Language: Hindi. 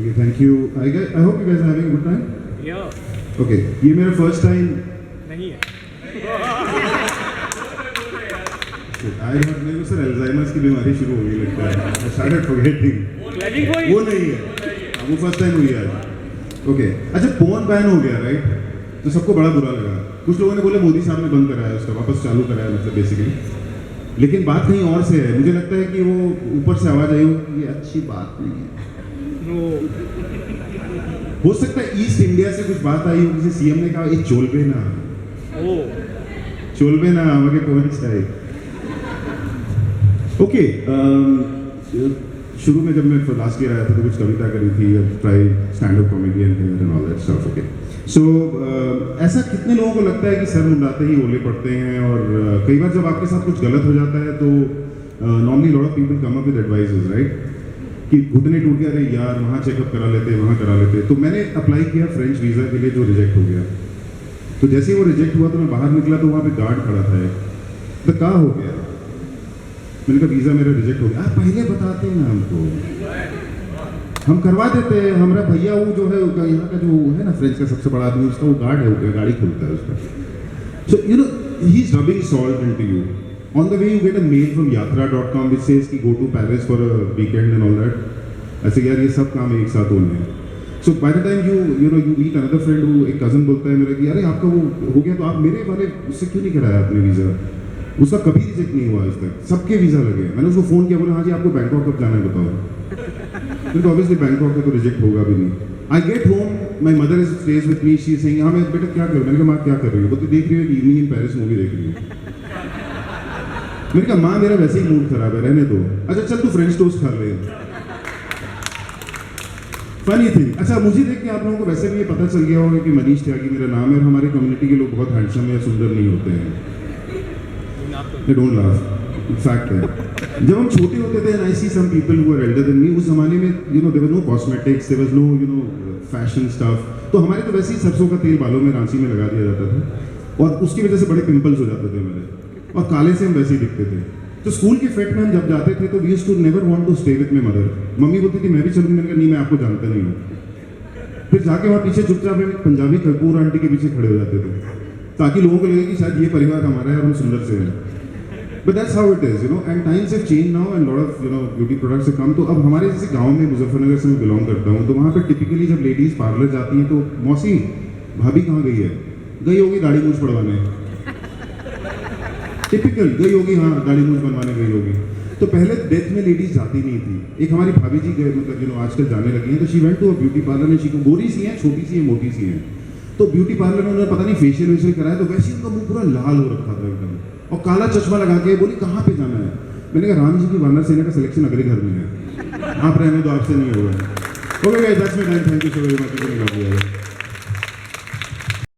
Okay, thank you. I hope you guys are having a good time. Yeah. Okay, ये मेरा first time. नहीं है. मेरे को सर अल्जाइमर्स की बीमारी शुरू हो गई लगता है. I started forgetting. वो नहीं है. वो first time हुई है आज. Okay. अच्छा फोन बैन हो गया राइट? तो सबको बड़ा बुरा लगा. कुछ लोगों ने बोले मोदी साहब ने बंद कराया उसका, वापस चालू कराया मतलब बेसिकली. लेकिन बात कहीं और से है. मुझे लगता है कि वो ऊपर से आवाज़ आई हो कि ये अच्छी बात नहीं है. हो सकता है ईस्ट इंडिया से कुछ बात आई हो, किसी सीएम ने कहा ये चोलबे ना. चोलबे ना आगे पहुंच जाए. ओके, शुरू में जब मैं लास्ट ईयर आया था तो कुछ कविता करी थी, try stand up comedian and all that stuff. Okay, so ऐसा कितने लोगों को लगता है कि सर मुंडाते ही ओले पड़ते हैं, और कई बार जब आपके साथ कुछ गलत हो जाता है तो normally lot of people come up with advices right, कि घुटने टूट गया, अरे यार वहाँ चेकअप करा लेते, वहाँ करा लेते. तो मैंने अप्लाई किया फ्रेंच वीज़ा के लिए जो रिजेक्ट हो गया. तो जैसे ही वो रिजेक्ट हुआ तो मैं बाहर निकला तो वहाँ पे गार्ड खड़ा था. तो कहाँ हो गया? मैंने कहा वीज़ा मेरा रिजेक्ट हो गया. आप पहले बताते हैं ना हमको, हम करवा देते हैं. हमारा भैया वो जो है यहाँ का जो है ना फ्रेंच का सबसे बड़ा आदमी, उसका वो गार्ड है, गाड़ी खोलता है उसका. So you know he is rubbing salt into you. On the way you get a mail from yatra.com which says कि go to Paris for a weekend and all that. ऐसे यार ये सब काम एक साथ होने हैं. So by the time you meet another friend who एक cousin बोलता है मेरा कि अरे आपका वो हो गया, तो आप मेरे वाले उससे क्यों नहीं कराया आपने वीज़ा? उसका कभी रिजेक्ट नहीं हुआ आज तक, सबके वीज़ा लगे. मैंने उसको फ़ोन किया, बोला हाँ जी आपको बैंकॉक कब जाना है बताओ. फिर ऑब्वियसली बैंकॉक का तो रिजेक्ट होगा भी नहीं. I get home, my mother is stage with me, she saying हाँ मैं बेटा क्या कर रही हूँ. मैंने कहा माँ क्या कर रही हो? बोलती देख रही हो इवनिंग इन पेरिस मूवी देख रही हूँ. मैंने कहा माँ मेरा वैसे ही मूड खराब है, रहने दो. अच्छा चल तू फ्रेंच टोस्ट खा ले. Funny thing. अच्छा मुझे देख के आप लोगों को वैसे भी ये पता चल गया होगा कि मनीष त्यागी मेरा नाम है, और हमारे कम्युनिटी के लोग बहुत हैंडसम या सुंदर नहीं होते हैं. डोंट लाफ, फैक्ट है. जब हम छोटे होते थे and I see some people who are elder than me, उस जमाने में there was no cosmetics, there was no fashion stuff. तो हमारे तो वैसे ही सरसों का तेल बालों में रांची में लगा दिया जाता था, और उसकी वजह से बड़े पिंपल्स हो जाते थे मेरे, और काले से हम वैसे ही दिखते थे. तो स्कूल के फेट में हम जब जाते थे तो we used to never want to stay with my mother. Mummy बोलती थी मैं भी चलूंगी. मैंने कहा नहीं मैं आपको जानता नहीं हूँ. फिर जाके वहाँ पीछे चुपचाप में पंजाबी कपूर आंटी के पीछे खड़े हो जाते थे, ताकि लोगों को लगे कि शायद ये परिवार हमारा है और हम सुंदर से हैं. But that's how it is, and times have change now and lot of beauty products have come. तो अब हमारे जैसे गाँव में मुजफ्फरनगर से मैं बिलोंग करता हूँ, तो वहाँ पर टिपिकली जब लेडीज़ पार्लर जाती हैं तो मौसी भाभी कहाँ गई है? गई होगी दाढ़ी मूछ पड़वाने. टिपिकल गई होगी, हाँ दाढ़ी मूछ बनवाने गई होगी. तो पहले डेथ में लेडीज जाती नहीं थी. एक हमारी भाभी जी गए, मतलब आजकल जाने लगी हैं. तो she went to a beauty parlour में. शी गोरी सी हैं, छोटी सी है, मोटी सी हैं. तो ब्यूटी पार्लर में उन्होंने पता नहीं फेशियल वेशियल कराया, तो वैसे उनका मुंह पूरा लाल हो रखा था एकदम, और काला चश्मा लगा के. बोली कहाँ पे जाना है? मैंने कहा राम जी की वानर सेना का सिलेक्शन अगले घर में है, आप रहने दो, आपसे नहीं होगा. Okay guys, that's my time. Thank you so very much.